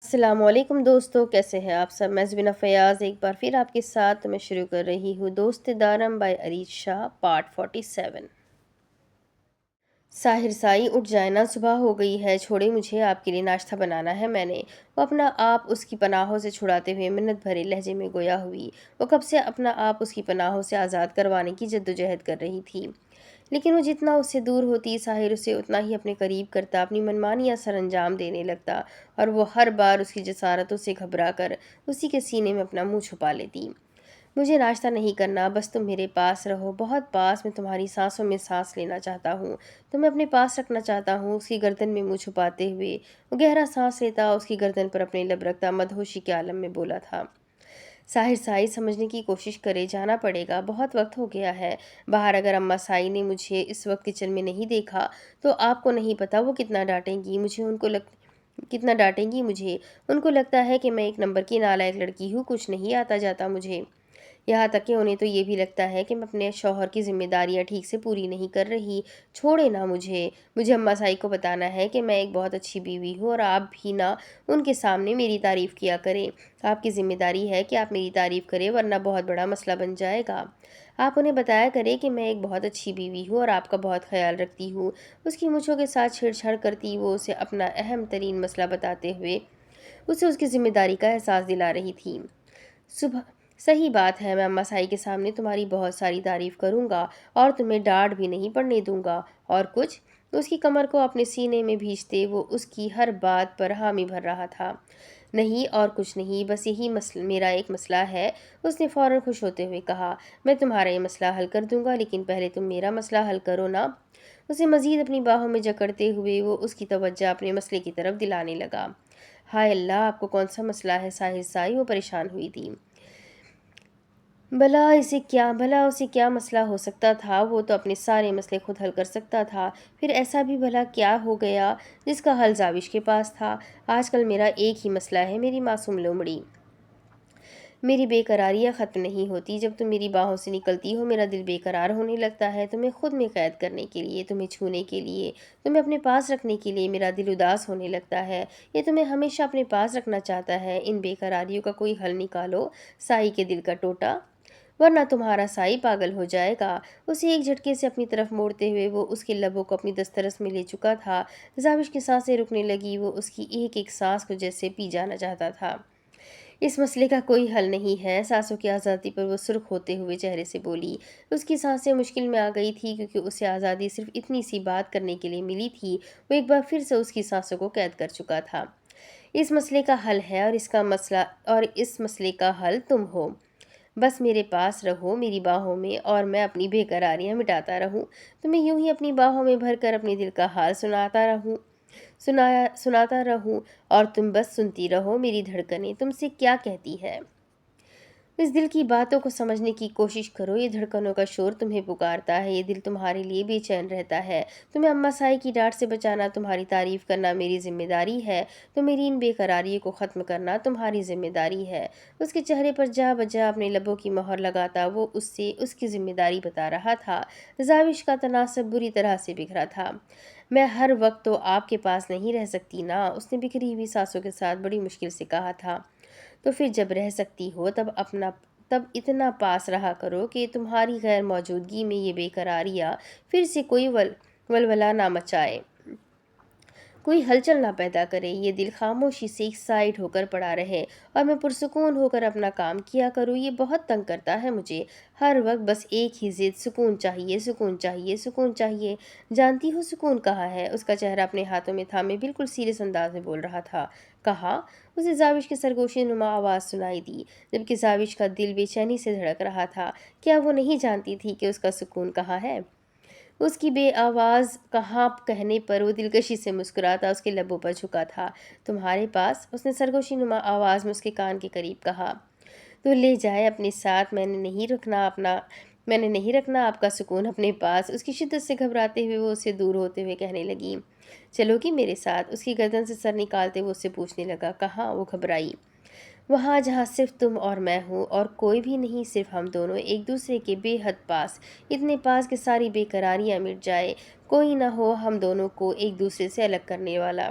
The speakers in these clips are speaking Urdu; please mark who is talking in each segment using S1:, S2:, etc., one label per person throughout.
S1: السلام علیکم دوستو، کیسے ہیں آپ سب؟ میں زبینہ فیاض ایک بار پھر آپ کے ساتھ میں شروع کر رہی ہوں دوست دارم بائی اریج شاہ پارٹ 47۔ ساحر سائی اٹھ جائے نا، صبح ہو گئی ہے، چھوڑے مجھے آپ کے لیے ناشتہ بنانا ہے میں نے۔ وہ اپنا آپ اس کی پناہوں سے چھڑاتے ہوئے منت بھرے لہجے میں گویا ہوئی۔ وہ کب سے اپنا آپ اس کی پناہوں سے آزاد کروانے کی جدوجہد کر رہی تھی، لیکن وہ جتنا اس سے دور ہوتی ساحر اسے اتنا ہی اپنے قریب کرتا، اپنی منمانیاں سر انجام دینے لگتا، اور وہ ہر بار اس کی جسارتوں سے گھبرا کر اسی کے سینے میں اپنا منہ چھپا لیتی۔ مجھے ناشتہ نہیں کرنا، بس تم میرے پاس رہو، بہت پاس، میں تمہاری سانسوں میں سانس لینا چاہتا ہوں، تمہیں اپنے پاس رکھنا چاہتا ہوں۔ اس کی گردن میں منہ چھپاتے ہوئے وہ گہرا سانس لیتا، اس کی گردن پر اپنے لب رکھتا، مدہوشی کے عالم میں بولا تھا، ساحر سائی سمجھنے کی کوشش کرے، جانا پڑے گا، بہت وقت ہو گیا ہے باہر۔ اگر اماں سائی نے مجھے اس وقت کچن میں نہیں دیکھا تو آپ کو نہیں پتا وہ کتنا ڈانٹیں گی مجھے، کتنا ڈانٹیں گی مجھے۔ ان کو لگتا ہے کہ میں ایک نمبر کی نالائق لڑکی ہوں، کچھ نہیں آتا جاتا مجھے۔ یہاں تک کہ انہیں تو یہ بھی لگتا ہے کہ میں اپنے شوہر کی ذمہ داریاں ٹھیک سے پوری نہیں کر رہی۔ چھوڑے نا مجھے اماں سائی کو بتانا ہے کہ میں ایک بہت اچھی بیوی ہوں، اور آپ بھی نہ ان کے سامنے میری تعریف کیا کریں۔ آپ کی ذمہ داری ہے کہ آپ میری تعریف کریں، ورنہ بہت بڑا مسئلہ بن جائے گا۔ آپ انہیں بتایا کریں کہ میں ایک بہت اچھی بیوی ہوں اور آپ کا بہت خیال رکھتی ہوں۔ اس کی مونچھوں کے ساتھ چھیڑ چھاڑ کرتی وہ اسے اپنا اہم ترین مسئلہ بتاتے ہوئے اسے اس کی ذمہ داری کا احساس دلا رہی تھی۔ صبح صحیح بات ہے، میں اماں سائی کے سامنے تمہاری بہت ساری تعریف کروں گا اور تمہیں ڈانٹ بھی نہیں پڑنے دوں گا۔ اور کچھ؟ اس کی کمر کو اپنے سینے میں بھیجتے وہ اس کی ہر بات پر حامی بھر رہا تھا۔ نہیں اور کچھ نہیں، بس یہی میرا ایک مسئلہ ہے، اس نے فوراً خوش ہوتے ہوئے کہا۔ میں تمہارا یہ مسئلہ حل کر دوں گا، لیکن پہلے تم میرا مسئلہ حل کرو نا۔ اسے مزید اپنی باہوں میں جکڑتے ہوئے وہ اس کی توجہ اپنے مسئلے کی طرف دلانے لگا۔ ہائے اللہ، آپ کو کون سا مسئلہ ہے ساحر سائی؟ وہ پریشان ہوئی تھی۔ بھلا اسے کیا مسئلہ ہو سکتا تھا؟ وہ تو اپنے سارے مسئلے خود حل کر سکتا تھا، پھر ایسا بھی بھلا کیا ہو گیا جس کا حل زاوش کے پاس تھا؟ آج کل میرا ایک ہی مسئلہ ہے، میری معصوم لومڑی۔ میری بے قراریاں ختم نہیں ہوتی، جب تم میری باہوں سے نکلتی ہو میرا دل بے قرار ہونے لگتا ہے، تمہیں خود میں قید کرنے کے لیے، تمہیں چھونے کے لیے، تمہیں اپنے پاس رکھنے کے لیے میرا دل اداس ہونے لگتا ہے۔ یہ تمہیں ہمیشہ اپنے پاس رکھنا چاہتا ہے۔ ان بے قراریوں کا کوئی حل نکالو سائی کے دل کا ٹوٹا، ورنہ تمہارا سائی پاگل ہو جائے گا۔ اسے ایک جھٹکے سے اپنی طرف موڑتے ہوئے وہ اس کے لبوں کو اپنی دسترس میں لے چکا تھا۔ زاوش کی سانسیں رکنے لگی، وہ اس کی ایک ایک سانس کو جیسے پی جانا چاہتا تھا۔ اس مسئلے کا کوئی حل نہیں ہے، سانسوں کی آزادی پر وہ سرخ ہوتے ہوئے چہرے سے بولی۔ اس کی سانسیں مشکل میں آ گئی تھی، کیونکہ اسے آزادی صرف اتنی سی بات کرنے کے لیے ملی تھی۔ وہ ایک بار پھر سے اس کی سانسوں کو قید کر چکا تھا۔ اس مسئلے کا حل ہے، اور اس مسئلے کا حل تم ہو۔ بس میرے پاس رہو میری باہوں میں، اور میں اپنی بے قراریاں مٹاتا رہوں، تمہیں یوں ہی اپنی باہوں میں بھر کر اپنے دل کا حال سناتا رہوں، اور تم بس سنتی رہو میری دھڑکنیں تم سے کیا کہتی ہے۔ اس دل کی باتوں کو سمجھنے کی کوشش کرو، یہ دھڑکنوں کا شور تمہیں پکارتا ہے، یہ دل تمہارے لیے بے چین رہتا ہے۔ تمہیں اماں سائی کی ڈانٹ سے بچانا تمہاری تعریف کرنا میری ذمہ داری ہے، تو میری ان بے قراریوں کو ختم کرنا تمہاری ذمہ داری ہے۔ اس کے چہرے پر جا بجا اپنے لبوں کی مہر لگاتا وہ اس سے اس کی ذمہ داری بتا رہا تھا۔ زاوش کا تناسب بری طرح سے بکھرا تھا۔ میں ہر وقت تو آپ کے پاس نہیں رہ سکتی نا، اس نے بکھری ہوئی سانسوں کے ساتھ بڑی مشکل سے کہا تھا۔ تو پھر جب رہ سکتی ہو تب اتنا پاس رہا کرو کہ تمہاری غیر موجودگی میں یہ بے قراریاں پھر سے کوئی ولولہ نہ مچائے، کوئی ہلچل نہ پیدا کرے، یہ دل خاموشی سے ایک سائیڈ ہو کر پڑا رہے، اور میں پرسکون ہو کر اپنا کام کیا کروں۔ یہ بہت تنگ کرتا ہے مجھے، ہر وقت بس ایک ہی ضد، سکون چاہیے، سکون چاہیے، سکون چاہیے۔ جانتی ہو سکون کہاں ہے؟ اس کا چہرہ اپنے ہاتھوں میں تھامے بالکل سیریس انداز میں بول رہا تھا۔ کہاں؟ اسے زاوش کی سرگوشی نما آواز سنائی دی، جبکہ زاوش کا دل بے چینی سے دھڑک رہا تھا۔ کیا وہ نہیں جانتی تھی کہ اس کا سکون کہاں ہے؟ اس کی بے آواز کہاں کہنے پر وہ دلکشی سے مسکراتا اس کے لبوں پر جھکا تھا۔ تمہارے پاس، اس نے سرگوشی نما آواز میں اس کے کان کے قریب کہا۔ تو لے جائے اپنے ساتھ، میں نے نہیں رکھنا آپ کا سکون اپنے پاس۔ اس کی شدت سے گھبراتے ہوئے وہ اس سے دور ہوتے ہوئے کہنے لگی، چلو گی میرے ساتھ؟ اس کی گردن سے سر نکالتے وہ اس سے پوچھنے لگا۔ کہاں؟ وہ گھبرائی۔ وہاں جہاں صرف تم اور میں ہوں، اور کوئی بھی نہیں، صرف ہم دونوں ایک دوسرے کے بے حد پاس، اتنے پاس کہ ساری بے قراریاں مٹ جائے، کوئی نہ ہو ہم دونوں کو ایک دوسرے سے الگ کرنے والا۔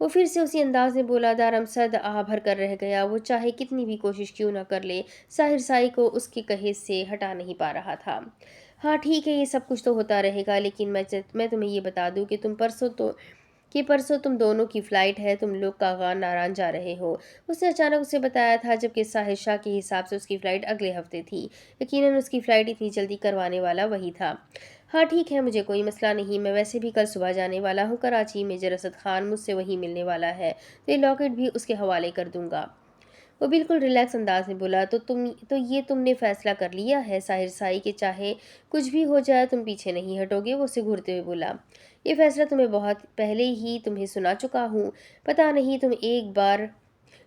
S1: وہ پھر سے اسی انداز میں بولا۔ دارم سرد آہ بھر کر رہ گیا۔ وہ چاہے کتنی بھی کوشش کیوں نہ کر لے، ساحر سائی کو اس کے کہے سے ہٹا نہیں پا رہا تھا۔ ہاں ٹھیک ہے، یہ سب کچھ تو ہوتا رہے گا، لیکن میں تمہیں یہ بتا دوں کہ پرسوں تم دونوں کی فلائٹ ہے، تم لوگ کاغان ناران جا رہے ہو۔ اس نے اچانک اسے بتایا تھا، جبکہ ساحر شاہ کے حساب سے اس کی فلائٹ اگلے ہفتے تھی۔ یقیناً اس کی فلائٹ اتنی جلدی کروانے والا وہی تھا۔ ہاں ٹھیک ہے، مجھے کوئی مسئلہ نہیں، میں ویسے بھی کل صبح جانے والا ہوں کراچی۔ میجر اسد خان مجھ سے وہیں ملنے والا ہے، تو یہ لاکٹ بھی اس کے حوالے کر دوں گا۔ وہ بالکل ریلیکس انداز میں بولا۔ تو یہ تم نے فیصلہ کر لیا ہے ساحر سائی کہ چاہے کچھ بھی ہو جائے تم پیچھے نہیں ہٹو گے؟ وہ اسے گھورتے ہوئے بولا۔ یہ فیصلہ بہت پہلے ہی تمہیں سنا چکا ہوں، پتہ نہیں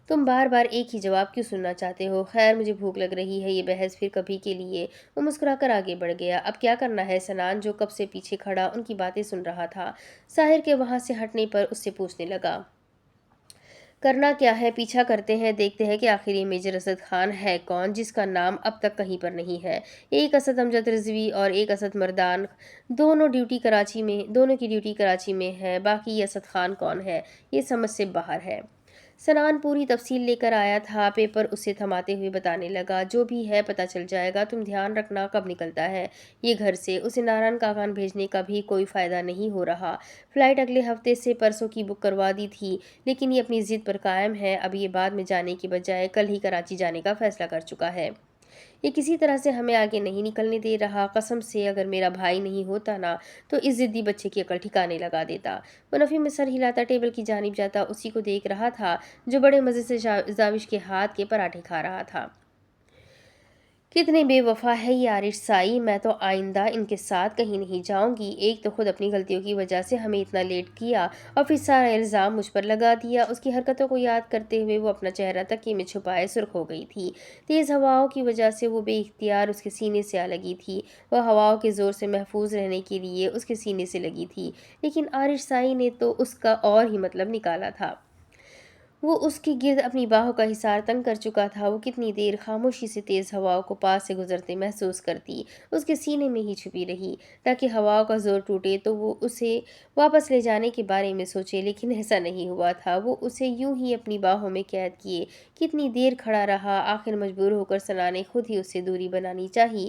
S1: تم بار بار ایک ہی جواب کیوں سننا چاہتے ہو؟ خیر، مجھے بھوک لگ رہی ہے، یہ بحث پھر کبھی کے لیے۔ وہ مسکرا کر آگے بڑھ گیا۔ اب کیا کرنا ہے؟ سنان، جو کب سے پیچھے کھڑا ان کی باتیں سن رہا تھا، ساحر کے وہاں سے ہٹنے پر اس سے پوچھنے لگا۔ کرنا کیا ہے؟ پیچھا کرتے ہیں، دیکھتے ہیں کہ آخر یہ میجر اسد خان ہے کون، جس کا نام اب تک کہیں پر نہیں ہے۔ ایک اسد امجد رضوی اور ایک اسد مردان، دونوں کی ڈیوٹی کراچی میں ہے۔ باقی یہ اسد خان کون ہے، یہ سمجھ سے باہر ہے۔ سنان پوری تفصیل لے کر آیا تھا۔ پیپر اسے تھماتے ہوئے بتانے لگا۔ جو بھی ہے پتہ چل جائے گا، تم دھیان رکھنا کب نکلتا ہے یہ گھر سے۔ اسے ناران کاغان بھیجنے کا بھی کوئی فائدہ نہیں ہو رہا۔ فلائٹ اگلے ہفتے سے پرسوں کی بک کروا دی تھی، لیکن یہ اپنی ضد پر قائم ہے۔ اب یہ بعد میں جانے کی بجائے کل ہی کراچی جانے کا فیصلہ کر چکا ہے۔ یہ کسی طرح سے ہمیں آگے نہیں نکلنے دے رہا۔ قسم سے اگر میرا بھائی نہیں ہوتا نا، تو اس ضدی بچے کی عقل ٹھکانے لگا دیتا۔ وہ نفی میں سر ہلاتا ٹیبل کی جانب جاتا اسی کو دیکھ رہا تھا جو بڑے مزے سے زاوش کے ہاتھ کے پراٹھے کھا رہا تھا۔ کتنے بے وفا ہے یہ عارش سائی، میں تو آئندہ ان کے ساتھ کہیں نہیں جاؤں گی۔ ایک تو خود اپنی غلطیوں کی وجہ سے ہمیں اتنا لیٹ کیا، اور پھر سارا الزام مجھ پر لگا دیا۔ اس کی حرکتوں کو یاد کرتے ہوئے وہ اپنا چہرہ تکیے میں چھپائے سرخ ہو گئی تھی۔ تیز ہواؤں کی وجہ سے وہ بے اختیار اس کے سینے سے آ لگی تھی۔ وہ ہواؤں کے زور سے محفوظ رہنے کے لیے اس کے سینے سے لگی تھی، لیکن عارش سائی نے تو اس کا اور ہی مطلب نکالا تھا۔ وہ اس کے گرد اپنی باہوں کا حصار تنگ کر چکا تھا۔ وہ کتنی دیر خاموشی سے تیز ہواؤں کو پاس سے گزرتے محسوس کرتی، اس کے سینے میں ہی چھپی رہی، تاکہ ہواؤں کا زور ٹوٹے تو وہ اسے واپس لے جانے کے بارے میں سوچے، لیکن ایسا نہیں ہوا تھا۔ وہ اسے یوں ہی اپنی باہوں میں قید کیے کتنی دیر کھڑا رہا۔ آخر مجبور ہو کر ثنا نے خود ہی اس سے دوری بنانی چاہی،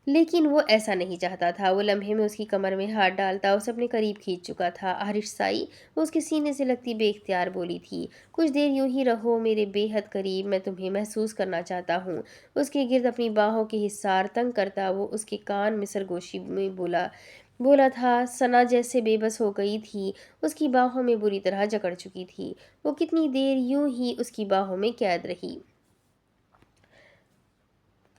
S1: لیکن وہ ایسا نہیں چاہتا تھا۔ وہ لمحے میں اس کی کمر میں ہاتھ ڈالتا اسے اپنے قریب کھینچ چکا تھا۔ عارش سائی، وہ اس کے سینے سے لگتی بے اختیار بولی تھی، کچھ دیر یوں ہی رہو میرے بے حد قریب، میں تمہیں محسوس کرنا چاہتا ہوں۔ اس کے گرد اپنی باہوں کے حصار تنگ کرتا وہ اس کے کان میں سرگوشی میں بولا تھا۔ ثنا جیسے بے بس ہو گئی تھی، اس کی باہوں میں بری طرح جکڑ چکی تھی۔ وہ کتنی دیر یوں ہی اس کی باہوں میں قید رہی۔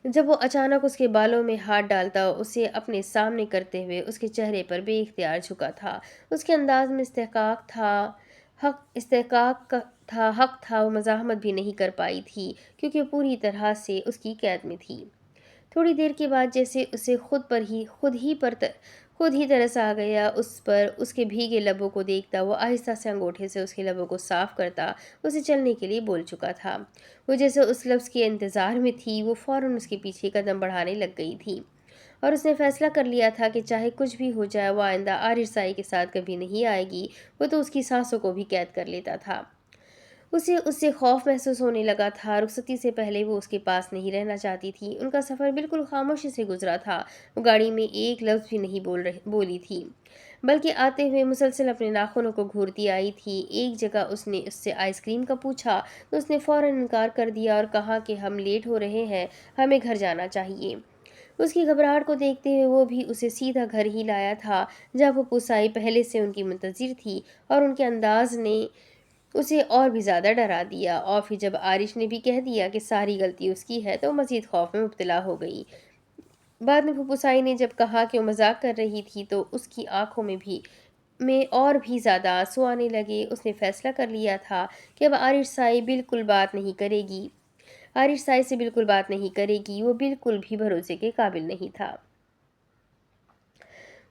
S1: جب وہ اچانک اس کے بالوں میں ہاتھ ڈالتا، اسے اپنے سامنے کرتے ہوئے اس کے چہرے پر بے اختیار جھکا تھا۔ اس کے انداز میں حق تھا، وہ مزاحمت بھی نہیں کر پائی تھی، کیونکہ وہ پوری طرح سے اس کی قید میں تھی۔ تھوڑی دیر کے بعد جیسے اسے خود ہی ترس آ گیا اس پر، اس کے بھیگے لبوں کو دیکھتا وہ آہستہ سے انگوٹھے سے اس کے لبوں کو صاف کرتا اسے چلنے کے لیے بول چکا تھا۔ وہ جیسے اس لفظ کے انتظار میں تھی، وہ فوراً اس کے پیچھے قدم بڑھانے لگ گئی تھی، اور اس نے فیصلہ کر لیا تھا کہ چاہے کچھ بھی ہو جائے وہ آئندہ عارش سائی کے ساتھ کبھی نہیں آئے گی۔ وہ تو اس کی سانسوں کو بھی قید کر لیتا تھا۔ اسے اس سے خوف محسوس ہونے لگا تھا۔ رخصتی سے پہلے وہ اس کے پاس نہیں رہنا چاہتی تھی۔ ان کا سفر بالکل خاموشی سے گزرا تھا۔ وہ گاڑی میں ایک لفظ بھی نہیں بولی تھی، بلکہ آتے ہوئے مسلسل اپنے ناخنوں کو گھورتی آئی تھی۔ ایک جگہ اس نے اس سے آئس کریم کا پوچھا تو اس نے فوراً انکار کر دیا اور کہا کہ ہم لیٹ ہو رہے ہیں، ہمیں گھر جانا چاہیے۔ اس کی گھبراہٹ کو دیکھتے ہوئے وہ بھی اسے سیدھا گھر ہی لایا تھا، جہاں پھپھو سائی پہلے سے ان کی منتظر تھی، اور ان کے انداز نے اسے اور بھی زیادہ ڈرا دیا۔ اور پھر جب عارش نے بھی کہہ دیا کہ ساری غلطی اس کی ہے تو وہ مزید خوف میں مبتلا ہو گئی۔ بعد میں پھپھو سائی نے جب کہا کہ وہ مذاق کر رہی تھی تو اس کی آنکھوں میں اور بھی زیادہ آنسو آنے لگے۔ اس نے فیصلہ کر لیا تھا کہ اب عارش سائی سے بالکل بات نہیں کرے گی۔ وہ بالکل بھی بھروسے کے قابل نہیں تھا۔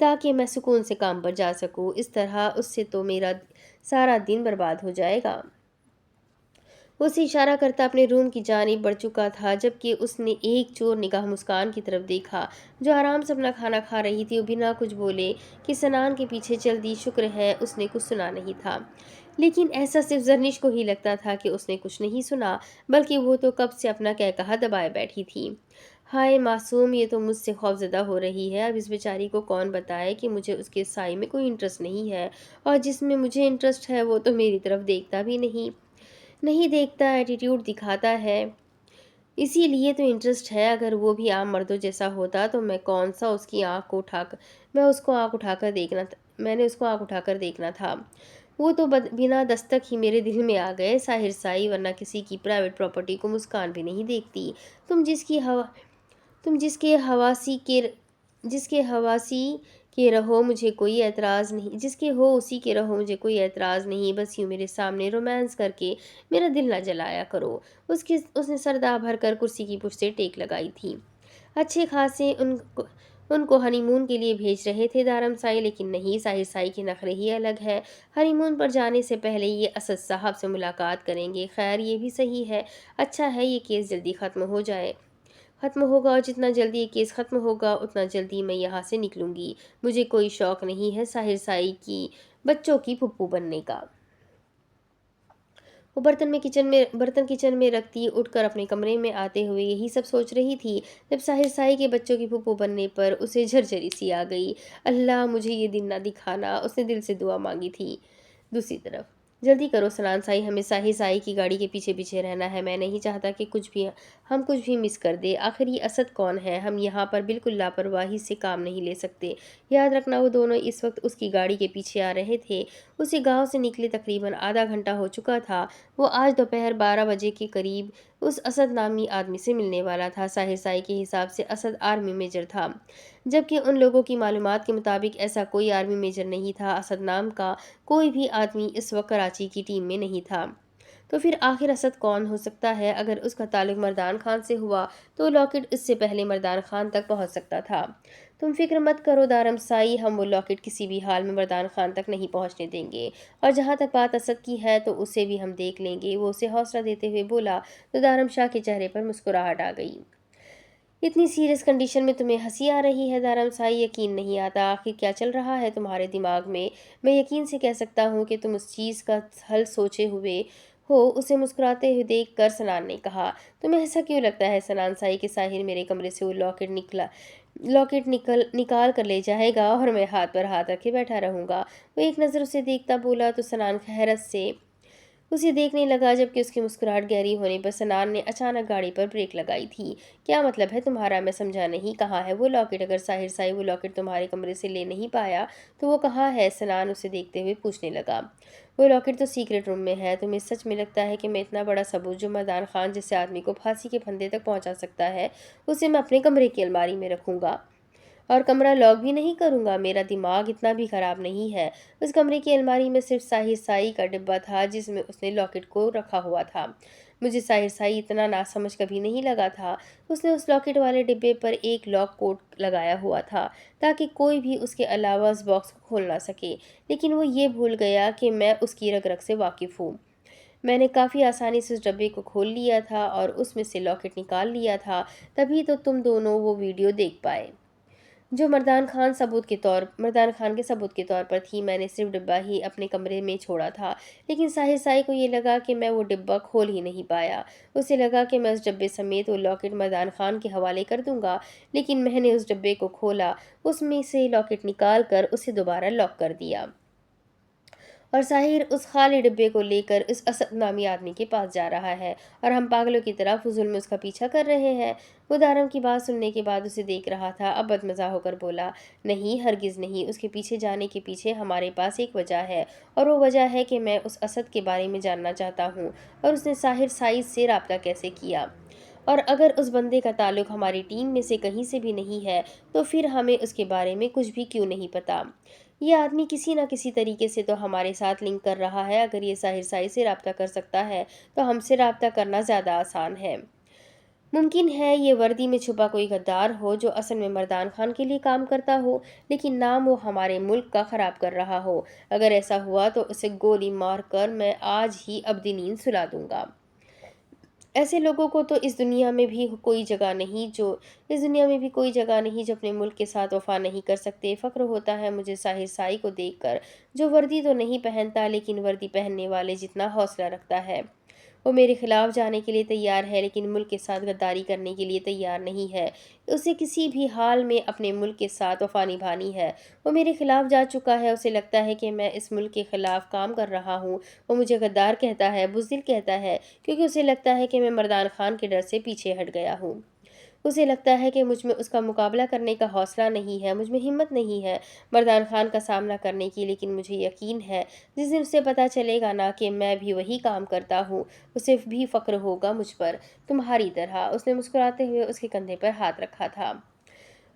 S1: تاکہ میں سکون سے کام پر جا سکوں، اس طرح اس سے تو میرا سارا دن برباد ہو جائے گا۔ وہ اسے اشارہ کرتا اپنے روم کی جانب بڑھ چکا تھا، جبکہ اس نے ایک چور نگاہ مسکان کی طرف دیکھا جو آرام سے اپنا کھانا کھا رہی تھی۔ وہ بنا کچھ بولے کہ سنان کے پیچھے چل دی۔ شکر ہے اس نے کچھ سنا نہیں تھا، لیکن ایسا صرف زرنش کو ہی لگتا تھا کہ اس نے کچھ نہیں سنا، بلکہ وہ تو کب سے اپنا کہا دبائے بیٹھی تھی۔ ہائے معصوم، یہ تو مجھ سے خوفزدہ ہو رہی ہے۔ اب اس بیچاری کو کون بتائے کہ مجھے اس کے سائے میں کوئی انٹرسٹ نہیں ہے، اور جس میں مجھے انٹرسٹ ہے وہ تو میری طرف دیکھتا بھی نہیں دیکھتا، ایٹیٹیوڈ دکھاتا ہے۔ اسی لیے تو انٹرسٹ ہے۔ اگر وہ بھی عام مردوں جیسا ہوتا تو میں کون سا اس کی آنکھ کو اٹھا کر میں اس کو آنکھ اٹھا کر دیکھنا تھا میں نے اس کو آنکھ اٹھا کر دیکھنا تھا۔ وہ تو بنا دستک ہی میرے دل میں آ گئے۔ ساحر سائی، ورنہ کسی کی پرائیویٹ پراپرٹی کو مسکان بھی نہیں دیکھتی۔ تم جس کے حواسی کے رہو مجھے کوئی اعتراض نہیں جس کے ہو اسی کے رہو مجھے کوئی اعتراض نہیں، بس یوں میرے سامنے رومانس کر کے میرا دل نہ جلایا کرو۔ اس نے سر دہ بھر کر کرسی کی پشت سے ٹیک لگائی تھی۔ اچھے خاصے ان کو ہنی مون کے لیے بھیج رہے تھے دارم سائی، لیکن نہیں، ساحر سائی کے نخرے ہی الگ ہے۔ ہنی مون پر جانے سے پہلے یہ اسد صاحب سے ملاقات کریں گے۔ خیر، یہ بھی صحیح ہے۔ اچھا ہے یہ کیس جلدی ختم ہوگا، اور جتنا جلدی یہ کیس ختم ہوگا اتنا جلدی میں یہاں سے نکلوں گی۔ مجھے کوئی شوق نہیں ہے ساحر سائی کی بچوں کی پھپھو بننے کا۔ وہ برتن کچن میں رکھتی اٹھ کر اپنے کمرے میں آتے ہوئے یہی سب سوچ رہی تھی، جب ساحر سائی کے بچوں کی پھپھو بننے پر اسے جھرجھری سی آ گئی۔ اللہ، مجھے یہ دن نہ دکھانا، اس نے دل سے دعا مانگی تھی۔ دوسری طرف، جلدی کرو سنان سائی، ہمیں ساحر سائی کی گاڑی کے پیچھے پیچھے رہنا ہے۔ میں نہیں چاہتا کہ ہم کچھ بھی مس کر دے۔ آخر یہ اسد کون ہے؟ ہم یہاں پر بالکل لاپرواہی سے کام نہیں لے سکتے۔ یاد رکھنا، وہ دونوں اس وقت اس کی گاڑی کے پیچھے آ رہے تھے۔ اسے گاؤں سے نکلے تقریباً آدھا گھنٹہ ہو چکا تھا۔ وہ آج دوپہر 12 بجے کے قریب اس اسد نامی آدمی سے ملنے والا تھا۔ ساحر سائی کے حساب سے اسد آرمی میجر تھا، جبکہ ان لوگوں کی معلومات کے مطابق ایسا کوئی آرمی میجر نہیں تھا۔ اسد نام کا کوئی بھی آدمی اس وقت کراچی کی ٹیم میں نہیں تھا۔ تو پھر آخر اسد کون ہو سکتا ہے؟ اگر اس کا تعلق مردان خان سے ہوا تو لاکٹ اس سے پہلے مردان خان تک پہنچ سکتا تھا۔ تم فکر مت کرو دارم سائی، ہم وہ لاکٹ کسی بھی حال میں مردان خان تک نہیں پہنچنے دیں گے، اور جہاں تک بات اسد کی ہے تو اسے بھی ہم دیکھ لیں گے، وہ اسے حوصلہ دیتے ہوئے بولا۔ تو دارم شاہ کے چہرے پر مسکراہٹ آ گئی۔ اتنی سیریس کنڈیشن میں تمہیں ہنسی آ رہی ہے دارم سائی؟ یقین نہیں آتا، آخر کیا چل رہا ہے تمہارے دماغ میں؟ میں یقین سے کہہ سکتا ہوں کہ تم اس چیز کا حل سوچے ہوئے ہو۔ اسے مسکراتے ہوئے دیکھ کر سنان نے کہا۔ تمہیں ایسا کیوں لگتا ہے سنان سائی کہ ساحر میرے کمرے سے وہ لاکٹ نکال کر لے جائے گا اور میں ہاتھ پر ہاتھ رکھے بیٹھا رہوں گا؟ وہ ایک نظر اسے دیکھتا بولا تو سنان حیرت سے اسے دیکھنے لگا، جبکہ اس کی مسکراہٹ گہری ہونے پر سنان نے اچانک گاڑی پر بریک لگائی تھی۔ کیا مطلب ہے تمہارا؟ میں سمجھا نہیں۔ کہاں ہے وہ لاکٹ؟ اگر ساحر سائی وہ لاکٹ تمہارے کمرے سے لے نہیں پایا تو وہ کہاں ہے؟ سنان اسے دیکھتے ہوئے پوچھنے لگا۔ وہ لاکٹ تو سیکرٹ روم میں ہے۔ تمہیں سچ میں لگتا ہے کہ میں اتنا بڑا ثبوت جو مردان خان جیسے آدمی کو پھانسی کے پھندے تک پہنچا سکتا ہے، اسے میں اپنے کمرے کی الماری میں رکھوں گا اور کمرہ لاک بھی نہیں کروں گا؟ میرا دماغ اتنا بھی خراب نہیں ہے۔ اس کمرے کی الماری میں صرف ساحر سائی کا ڈبہ تھا جس میں اس نے لاکٹ کو رکھا ہوا تھا۔ مجھے ساحر سائی اتنا ناسمجھ کبھی نہیں لگا تھا۔ اس نے اس لاکٹ والے ڈبے پر ایک لاک کوڈ لگایا ہوا تھا تاکہ کوئی بھی اس کے علاوہ اس باکس کو کھول نہ سکے، لیکن وہ یہ بھول گیا کہ میں اس کی رگ رگ سے واقف ہوں۔ میں نے کافی آسانی سے اس ڈبے کو کھول لیا تھا اور اس میں سے لاکٹ نکال لیا تھا، تبھی تو تم دونوں وہ ویڈیو دیکھ پائے جو مردان خان کے ثبوت کے طور پر تھی۔ میں نے صرف ڈبہ ہی اپنے کمرے میں چھوڑا تھا، لیکن ساحر سائی کو یہ لگا کہ میں وہ ڈبہ کھول ہی نہیں پایا۔ اسے لگا کہ میں اس ڈبے سمیت وہ لاکٹ مردان خان کے حوالے کر دوں گا، لیکن میں نے اس ڈبے کو کھولا، اس میں سے لاکٹ نکال کر اسے دوبارہ لاک کر دیا، اور ساحر اس خالی ڈبے کو لے کر اس اسد نامی آدمی کے پاس جا رہا ہے، اور ہم پاگلوں کی طرح فضول میں اس کا پیچھا کر رہے ہیں۔ وہ دارم کی بات سننے کے بعد اسے دیکھ رہا تھا۔ اب بدمزہ ہو کر بولا، نہیں، ہرگز نہیں۔ اس کے پیچھے جانے کے پیچھے ہمارے پاس ایک وجہ ہے، اور وہ وجہ ہے کہ میں اس اسد کے بارے میں جاننا چاہتا ہوں، اور اس نے ساحر سائی سے رابطہ کیسے کیا، اور اگر اس بندے کا تعلق ہماری ٹیم میں سے کہیں سے بھی نہیں ہے تو پھر ہمیں اس کے بارے میں کچھ بھی کیوں نہیں پتا؟ یہ آدمی کسی نہ کسی طریقے سے تو ہمارے ساتھ لنک کر رہا ہے۔ اگر یہ ساحر سائی سے رابطہ کر سکتا ہے تو ہم سے رابطہ کرنا زیادہ آسان ہے۔ ممکن ہے یہ وردی میں چھپا کوئی غدار ہو جو اصل میں مردان خان کے لیے کام کرتا ہو، لیکن نام وہ ہمارے ملک کا خراب کر رہا ہو۔ اگر ایسا ہوا تو اسے گولی مار کر میں آج ہی ابدی نیند سلا دوں گا۔ ایسے لوگوں کو تو اس دنیا میں بھی کوئی جگہ نہیں جو اپنے ملک کے ساتھ وفا نہیں کر سکتے۔ فخر ہوتا ہے مجھے ساحر سائی کو دیکھ کر، جو وردی تو نہیں پہنتا لیکن وردی پہننے والے جتنا حوصلہ رکھتا ہے۔ وہ میرے خلاف جانے کے لیے تیار ہے لیکن ملک کے ساتھ غداری کرنے کے لیے تیار نہیں ہے۔ اسے کسی بھی حال میں اپنے ملک کے ساتھ وفا نبھانی ہے۔ وہ میرے خلاف جا چکا ہے، اسے لگتا ہے کہ میں اس ملک کے خلاف کام کر رہا ہوں۔ وہ مجھے غدار کہتا ہے، بزدل کہتا ہے، کیونکہ اسے لگتا ہے کہ میں مردان خان کے ڈر سے پیچھے ہٹ گیا ہوں۔ اسے لگتا ہے کہ مجھ میں اس کا مقابلہ کرنے کا حوصلہ نہیں ہے، مجھ میں ہمت نہیں ہے مردان خان کا سامنا کرنے کی، لیکن مجھے یقین ہے جس دن اسے پتہ چلے گا نا کہ میں بھی وہی کام کرتا ہوں، اسے بھی فخر ہوگا مجھ پر، تمہاری طرح۔ اس نے مسکراتے ہوئے اس کے کندھے پر ہاتھ رکھا تھا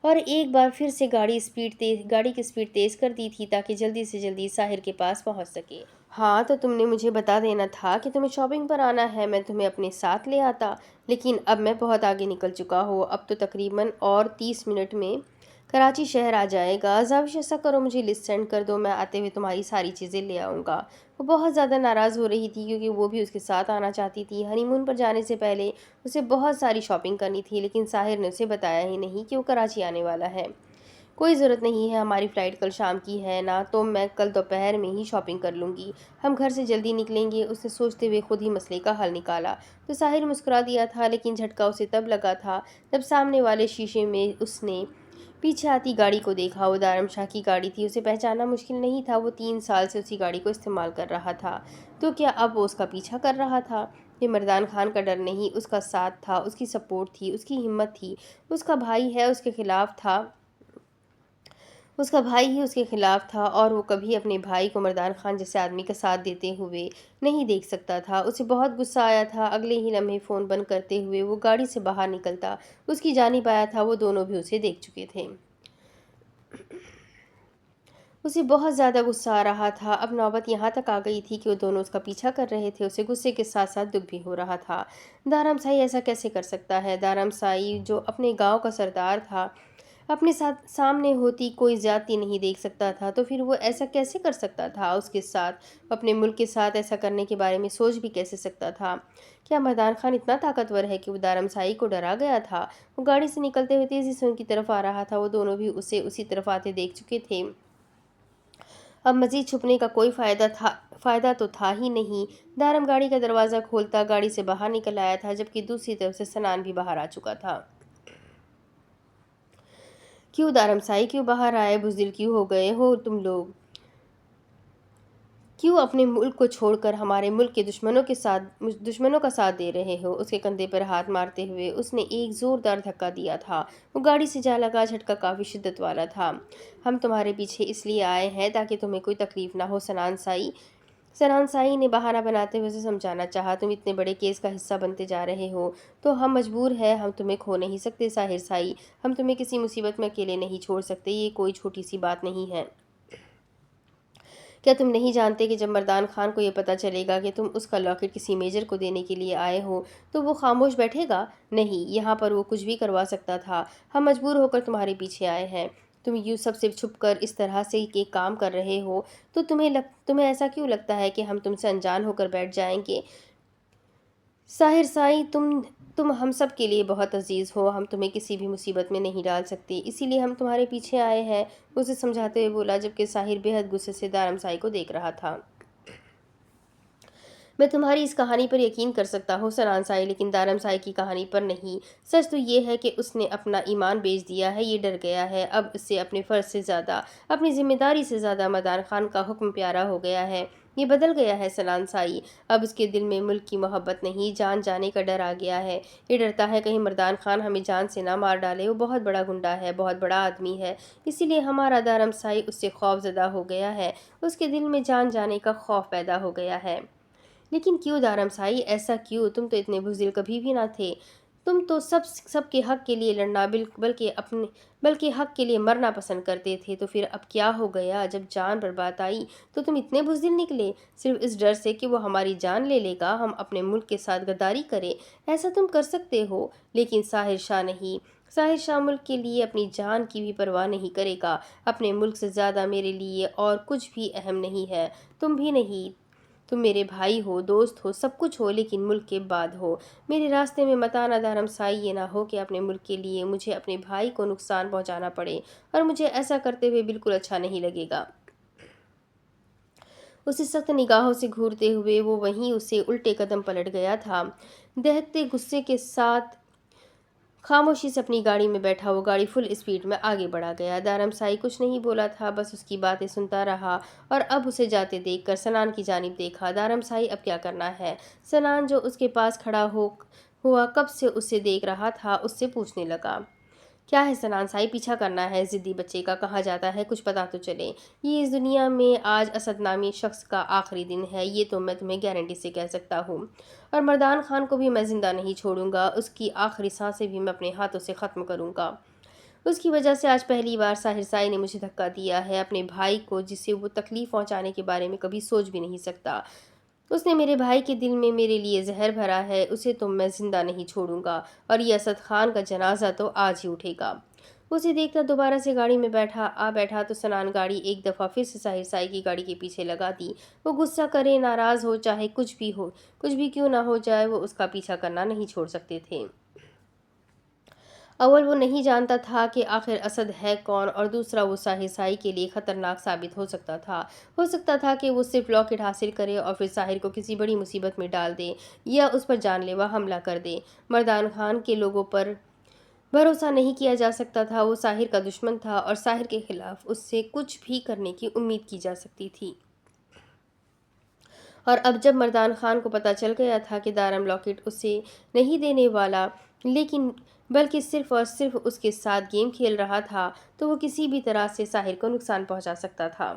S1: اور ایک بار پھر سے گاڑی کی سپیڈ تیز کر دی تھی تاکہ جلدی سے جلدی ساحر کے پاس پہنچ سکے۔ ہاں تو تم نے مجھے بتا دینا تھا کہ تمہیں شاپنگ پر آنا ہے، میں تمہیں اپنے ساتھ لے آتا، لیکن اب میں بہت آگے نکل چکا ہوں، اب تو تقریباً اور 30 منٹ میں کراچی شہر آ جائے گا۔ زاوش ایسا کرو، مجھے لسٹ سینڈ کر دو، میں آتے ہوئے تمہاری ساری چیزیں لے آؤں گا۔ وہ بہت زیادہ ناراض ہو رہی تھی کیونکہ وہ بھی اس کے ساتھ آنا چاہتی تھی۔ ہنی مون پر جانے سے پہلے اسے بہت ساری شاپنگ کرنی تھی، لیکن ساحر نے اسے بتایا ہی نہیں کہ وہ کراچی آنے والا ہے۔ کوئی ضرورت نہیں ہے، ہماری فلائٹ کل شام کی ہے نا، تو میں کل دوپہر میں ہی شاپنگ کر لوں گی، ہم گھر سے جلدی نکلیں گے۔ اس نے سوچتے ہوئے خود ہی مسئلے کا حل نکالا تو ساحر مسکرا دیا تھا، لیکن جھٹکا اسے تب لگا تھا جب سامنے والے شیشے میں اس نے پیچھے آتی گاڑی کو دیکھا۔ وہ دارم شاہ کی گاڑی تھی، اسے پہچاننا مشکل نہیں تھا، وہ 3 سال سے اسی گاڑی کو استعمال کر رہا تھا، تو کیا اب وہ اس کا پیچھا کر رہا تھا؟ یہ مردان خان کا ڈر نہیں، اس کا ساتھ تھا، اس کی سپورٹ تھی، اس کی ہمت تھی۔ اس کا بھائی ہے اس کے خلاف تھا اس کا بھائی ہی اس کے خلاف تھا اور وہ کبھی اپنے بھائی کو مردان خان جیسے آدمی کا ساتھ دیتے ہوئے نہیں دیکھ سکتا تھا۔ اسے بہت غصہ آیا تھا۔ اگلے ہی لمحے فون بند کرتے ہوئے وہ گاڑی سے باہر نکلتا اس کی جانب آیا تھا، وہ دونوں بھی اسے دیکھ چکے تھے۔ اسے بہت زیادہ غصہ آ رہا تھا، اب نوبت یہاں تک آ گئی تھی کہ وہ دونوں اس کا پیچھا کر رہے تھے۔ اسے غصے کے ساتھ ساتھ دکھ بھی ہو رہا تھا۔ دارم سائی ایسا کیسے کر سکتا ہے؟ دارم سائی جو اپنے گاؤں کا سردار تھا، اپنے ساتھ سامنے ہوتی کوئی زیادتی نہیں دیکھ سکتا تھا، تو پھر وہ ایسا کیسے کر سکتا تھا اس کے ساتھ؟ وہ اپنے ملک کے ساتھ ایسا کرنے کے بارے میں سوچ بھی کیسے سکتا تھا؟ کیا مردان خان اتنا طاقتور ہے کہ وہ دارم سائی کو ڈرا گیا تھا؟ وہ گاڑی سے نکلتے ہوئے تیزی سے ان کی طرف آ رہا تھا، وہ دونوں بھی اسے اسی طرف آتے دیکھ چکے تھے۔ اب مزید چھپنے کا کوئی فائدہ تو تھا ہی نہیں۔ دارم گاڑی کا دروازہ کھولتا گاڑی سے باہر نکل آیا تھا، جبکہ دوسری طرف سے سنان بھی باہر آ چکا تھا۔ کیوں دارم سائی، کیوں باہر آئے؟ بزدل کیوں ہو گئے ہو تم لوگ؟ کیوں اپنے ملک کو چھوڑ کر ہمارے ملک کے دشمنوں کا ساتھ دے رہے ہو؟ اس کے کندھے پر ہاتھ مارتے ہوئے اس نے ایک زوردار دھکا دیا تھا۔ وہ گاڑی سے جا لگا، جھٹکا کافی شدت والا تھا۔ ہم تمہارے پیچھے اس لیے آئے ہیں تاکہ تمہیں کوئی تکلیف نہ ہو، سنان سائی نے بہانہ بناتے ہوئے اسے سمجھانا چاہا۔ تم اتنے بڑے کیس کا حصہ بنتے جا رہے ہو تو ہم مجبور ہیں، ہم تمہیں کھو نہیں سکتے ساحر سائی، ہم تمہیں کسی مصیبت میں اکیلے نہیں چھوڑ سکتے، یہ کوئی چھوٹی سی بات نہیں ہے۔ کیا تم نہیں جانتے کہ جب مردان خان کو یہ پتہ چلے گا کہ تم اس کا لاکٹ کسی میجر کو دینے کے لیے آئے ہو تو وہ خاموش بیٹھے گا؟ نہیں، یہاں پر وہ کچھ بھی کروا سکتا تھا۔ ہم مجبور ہو کر تمہارے پیچھے آئے ہیں، تم یوں سب سے چھپ کر اس طرح سے ایک کام کر رہے ہو تو تمہیں ایسا کیوں لگتا ہے کہ ہم تم سے انجان ہو کر بیٹھ جائیں گے؟ ساحر سائی، تم ہم سب کے لیے بہت عزیز ہو، ہم تمہیں کسی بھی مصیبت میں نہیں ڈال سکتے، اسی لیے ہم تمہارے پیچھے آئے ہیں، اسے سمجھاتے ہوئے بولا، جبکہ ساحر بے حد غصے سے دارم سائی کو دیکھ رہا تھا۔ میں تمہاری اس کہانی پر یقین کر سکتا ہوں سنان سائی، لیکن دارم سائی کی کہانی پر نہیں۔ سچ تو یہ ہے کہ اس نے اپنا ایمان بیچ دیا ہے، یہ ڈر گیا ہے، اب اس سے اپنے فرض سے زیادہ، اپنی ذمہ داری سے زیادہ مردان خان کا حکم پیارا ہو گیا ہے، یہ بدل گیا ہے سنان سائی۔ اب اس کے دل میں ملک کی محبت نہیں، جان جانے کا ڈر آ گیا ہے۔ یہ ڈرتا ہے کہیں مردان خان ہمیں جان سے نہ مار ڈالے، وہ بہت بڑا گنڈا ہے، بہت بڑا آدمی ہے، اسی لیے ہمارا دارم سائی اس سے خوف زدہ ہو گیا ہے، اس کے دل میں جان جانے کا خوف پیدا ہو گیا ہے۔ لیکن کیوں دارم سائی، ایسا کیوں؟ تم تو اتنے بزدل کبھی بھی نہ تھے، تم تو سب کے حق کے لیے لڑنا بلکہ حق کے لیے مرنا پسند کرتے تھے، تو پھر اب کیا ہو گیا؟ جب جان پر بات آئی تو تم اتنے بزدل نکلے، صرف اس ڈر سے کہ وہ ہماری جان لے لے گا، ہم اپنے ملک کے ساتھ غداری کریں۔ ایسا تم کر سکتے ہو، لیکن ساحر شاہ نہیں۔ ساحر شاہ ملک کے لیے اپنی جان کی بھی پرواہ نہیں کرے گا۔ اپنے ملک سے زیادہ میرے لیے اور کچھ بھی اہم نہیں ہے۔ تم بھی نہیں۔ تم میرے بھائی ہو، دوست ہو، سب کچھ ہو، لیکن ملک کے بعد ہو۔ میرے راستے میں مت آنا دھرم سائی، یہ نہ ہو کہ اپنے ملک کے لیے مجھے اپنے بھائی کو نقصان پہنچانا پڑے، اور مجھے ایسا کرتے ہوئے بالکل اچھا نہیں لگے گا۔ اسے سخت نگاہوں سے گھورتے ہوئے وہ وہیں اسے الٹے قدم پلٹ گیا تھا۔ دہتے غصے کے ساتھ خاموشی سے اپنی گاڑی میں بیٹھا وہ گاڑی فل اسپیڈ میں آگے بڑھا گیا۔ دھرم سائی کچھ نہیں بولا تھا، بس اس کی باتیں سنتا رہا، اور اب اسے جاتے دیکھ کر سنان کی جانب دیکھا۔ دھرم سائی اب کیا کرنا ہے؟ سنان جو اس کے پاس کھڑا ہوا کب سے اسے دیکھ رہا تھا، اس سے پوچھنے لگا۔ کیا ہے سنان سائی، پیچھا کرنا ہے ضدی بچے کا؟ کہا جاتا ہے کچھ پتا تو چلے۔ یہ اس دنیا میں آج اسد نامی شخص کا آخری دن ہے، یہ تو میں تمہیں گارنٹی سے کہہ سکتا ہوں، اور مردان خان کو بھی میں زندہ نہیں چھوڑوں گا، اس کی آخری سانسیں بھی میں اپنے ہاتھوں سے ختم کروں گا۔ اس کی وجہ سے آج پہلی بار ساحر سائی نے مجھے دھکا دیا ہے، اپنے بھائی کو جسے وہ تکلیف پہنچانے کے بارے میں کبھی سوچ بھی نہیں سکتا۔ اس نے میرے بھائی کے دل میں میرے لیے زہر بھرا ہے، اسے تو میں زندہ نہیں چھوڑوں گا، اور یہ اسد خان کا جنازہ تو آج ہی اٹھے گا۔ اسے دیکھتا دوبارہ سے گاڑی میں بیٹھا تو سنان گاڑی ایک دفعہ پھر سے ساحر سائی کی گاڑی کے پیچھے لگا دی۔ وہ غصہ کرے، ناراض ہو، چاہے کچھ بھی کیوں نہ ہو جائے، وہ اس کا پیچھا کرنا نہیں چھوڑ سکتے تھے۔ اول وہ نہیں جانتا تھا کہ آخر اسد ہے کون، اور دوسرا وہ ساحر سائی کے لیے خطرناک ثابت ہو سکتا تھا کہ وہ صرف لاکٹ حاصل کرے اور پھر ساحر کو کسی بڑی مصیبت میں ڈال دے، یا اس پر جان لیوا حملہ کر دے۔ مردان خان کے لوگوں پر بھروسہ نہیں کیا جا سکتا تھا، وہ ساحر کا دشمن تھا، اور ساحر کے خلاف اس سے کچھ بھی کرنے کی امید کی جا سکتی تھی۔ اور اب جب مردان خان کو پتہ چل گیا تھا کہ دارم لاکٹ اسے نہیں دینے والا، بلکہ صرف اور صرف اس کے ساتھ گیم کھیل رہا تھا، تو وہ کسی بھی طرح سے ساحر کو نقصان پہنچا سکتا تھا۔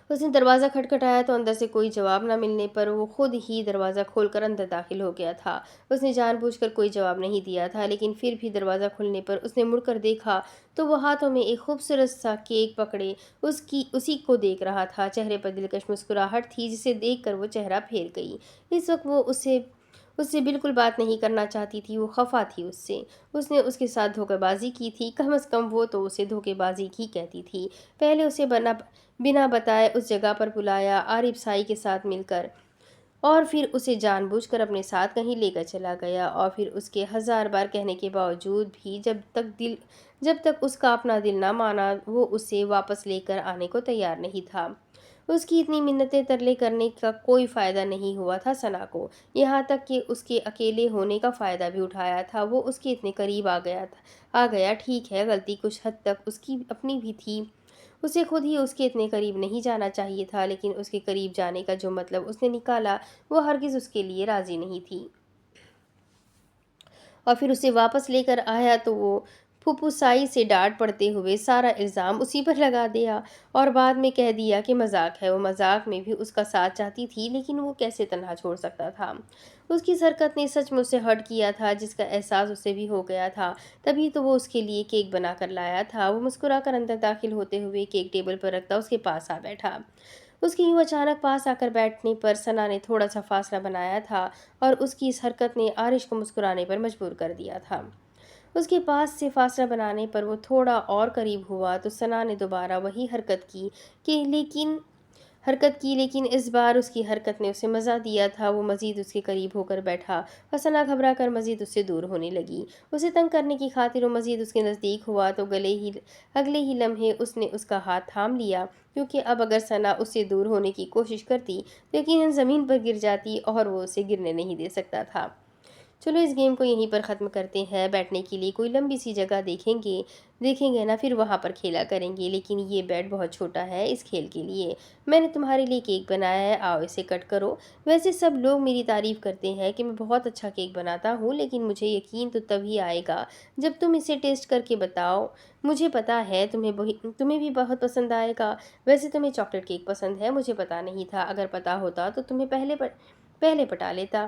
S1: اس نے دروازہ کھٹکھٹایا تو اندر سے کوئی جواب نہ ملنے پر وہ خود ہی دروازہ کھول کر اندر داخل ہو گیا تھا۔ اس نے جان بوجھ کر کوئی جواب نہیں دیا تھا، لیکن پھر بھی دروازہ کھلنے پر اس نے مڑ کر دیکھا تو وہ ہاتھوں میں ایک خوبصورت سا کیک پکڑے اسی کو دیکھ رہا تھا۔ چہرے پر دلکش مسکراہٹ تھی، جسے دیکھ کر وہ چہرہ پھیر گئی۔ اس وقت وہ اس سے بالکل بات نہیں کرنا چاہتی تھی، وہ خفا تھی اس سے۔ اس نے اس کے ساتھ دھوکہ بازی کی تھی، کم از کم وہ تو اسے دھوکہ بازی ہی کہتی تھی۔ پہلے اسے بنا بتائے اس جگہ پر بلایا عارف سائی کے ساتھ مل کر، اور پھر اسے جان بوجھ کر اپنے ساتھ کہیں لے کر چلا گیا، اور پھر اس کے 1000 بار کہنے کے باوجود بھی جب تک اس کا اپنا دل نہ مانا، وہ اسے واپس لے کر آنے کو تیار نہیں تھا۔ اس کی اتنی منتیں ترلے کرنے کا کوئی فائدہ نہیں ہوا تھا ثنا کو، یہاں تک کہ اس کے اکیلے ہونے کا فائدہ بھی اٹھایا تھا۔ وہ اس کے اتنے قریب آ گیا، ٹھیک ہے غلطی کچھ حد تک اس کی اپنی بھی تھی، اسے خود ہی اس کے اتنے قریب نہیں جانا چاہیے تھا، لیکن اس کے قریب جانے کا جو مطلب اس نے نکالا وہ ہرگز اس کے لیے راضی نہیں تھی۔ اور پھر اسے واپس لے کر آیا تو وہ پھوپھو سائی سے ڈانٹ پڑتے ہوئے سارا الزام اسی پر لگا دیا، اور بعد میں کہہ دیا کہ مذاق ہے۔ وہ مذاق میں بھی اس کا ساتھ چاہتی تھی، لیکن وہ کیسے تنہا چھوڑ سکتا تھا؟ اس کی اس حرکت نے سچ مچ سے ہرٹ کیا تھا، جس کا احساس اسے بھی ہو گیا تھا، تبھی تو وہ اس کے لیے کیک بنا کر لایا تھا۔ وہ مسکرا کر اندر داخل ہوتے ہوئے کیک ٹیبل پر رکھتا اس کے پاس آ بیٹھا۔ اس کے یوں اچانک پاس آ کر بیٹھنے پر ثنا نے تھوڑا سا فاصلہ بنایا تھا، اور اس کی اس حرکت نے عارش کو مسکرانے پر مجبور کر دیا تھا۔ اس کے پاس سے فاصلہ بنانے پر وہ تھوڑا اور قریب ہوا تو ثنا نے دوبارہ وہی حرکت کی، لیکن اس بار اس کی حرکت نے اسے مزہ دیا تھا۔ وہ مزید اس کے قریب ہو کر بیٹھا، اور ثنا گھبرا کر مزید اس سے دور ہونے لگی۔ اسے تنگ کرنے کی خاطر وہ مزید اس کے نزدیک ہوا تو اگلے ہی لمحے اس نے اس کا ہاتھ تھام لیا، کیونکہ اب اگر ثنا اس سے دور ہونے کی کوشش کرتی تو یقیناً زمین پر گر جاتی، اور وہ اسے گرنے نہیں دے سکتا تھا۔ چلو اس گیم کو یہیں پر ختم کرتے ہیں، بیٹھنے کے لیے کوئی لمبی سی جگہ دیکھیں گے نا، پھر وہاں پر کھیلا کریں گے، لیکن یہ بیٹ بہت چھوٹا ہے اس کھیل کے لیے۔ میں نے تمہارے لیے کیک بنایا ہے، آؤ اسے کٹ کرو۔ ویسے سب لوگ میری تعریف کرتے ہیں کہ میں بہت اچھا کیک بناتا ہوں، لیکن مجھے یقین تو تبھی آئے گا جب تم اسے ٹیسٹ کر کے بتاؤ۔ مجھے پتا ہے تمہیں بھی بہت پسند آئے گا۔ ویسے تمہیں چاکلیٹ کیک پسند ہے، مجھے پتا نہیں تھا، اگر پتا ہوتا تو تمہیں پہلے پٹا لیتا۔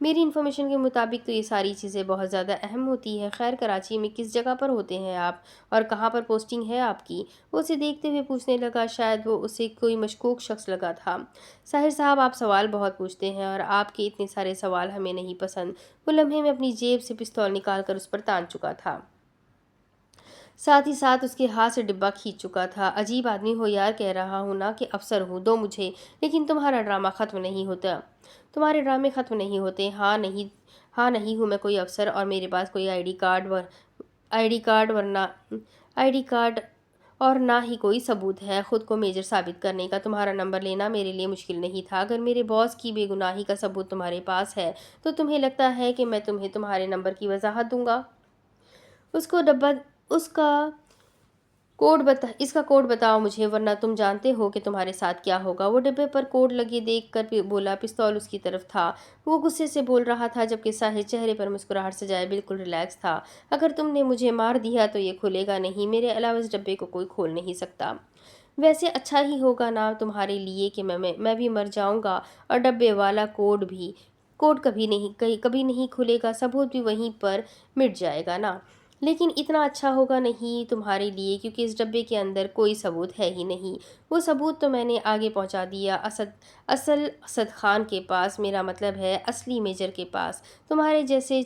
S1: میری انفارمیشن کے مطابق تو یہ ساری چیزیں بہت زیادہ اہم ہوتی ہے۔ خیر کراچی میں کس جگہ پر ہوتے ہیں آپ اور کہاں پر پوسٹنگ ہے آپ کی؟ وہ اسے دیکھتے ہوئے پوچھنے لگا، شاید وہ اسے کوئی مشکوک شخص لگا تھا۔ ساحر صاحب آپ سوال بہت پوچھتے ہیں اور آپ کے اتنے سارے سوال ہمیں نہیں پسند۔ وہ لمحے میں اپنی جیب سے پستول نکال کر اس پر تان چکا تھا، ساتھ ہی ساتھ اس کے ہاتھ سے ڈبہ کھینچ چکا تھا۔ عجیب آدمی ہو یار، کہہ رہا ہوں نا کہ افسر ہوں، دو مجھے، لیکن تمہارا ڈرامہ ختم نہیں ہوتا، تمہارے ڈرامے ختم نہیں ہوتے۔ ہاں نہیں ہوں میں کوئی افسر، اور میرے پاس کوئی آئی ڈی کارڈ اور نہ ہی کوئی ثبوت ہے خود کو میجر ثابت کرنے کا۔ تمہارا نمبر لینا میرے لیے مشکل نہیں تھا۔ اگر میرے باس کی بے گناہی کا ثبوت تمہارے پاس ہے تو تمہیں لگتا ہے کہ میں تمہیں تمہارے نمبر کی وضاحت دوں گا؟ اس کا کوڈ بتاؤ مجھے، ورنہ تم جانتے ہو کہ تمہارے ساتھ کیا ہوگا۔ وہ ڈبے پر کوڈ لگے دیکھ کر بولا، پستول اس کی طرف تھا۔ وہ غصے سے بول رہا تھا جبکہ ساحر چہرے پر مسکراہٹ سجائے بالکل ریلیکس تھا۔ اگر تم نے مجھے مار دیا تو یہ کھلے گا نہیں، میرے علاوہ اس ڈبے کو کوئی کھول نہیں سکتا۔ ویسے اچھا ہی ہوگا نا تمہارے لیے کہ میں بھی مر جاؤں گا، اور ڈبے والا کوڈ کبھی نہیں کھلے گا، ثبوت بھی وہیں پر مٹ جائے گا نا۔ لیکن اتنا اچھا ہوگا نہیں تمہارے لیے، کیونکہ اس ڈبے کے اندر کوئی ثبوت ہے ہی نہیں۔ وہ ثبوت تو میں نے آگے پہنچا دیا، اسد خان کے پاس، میرا مطلب ہے اصلی میجر کے پاس۔ تمہارے جیسے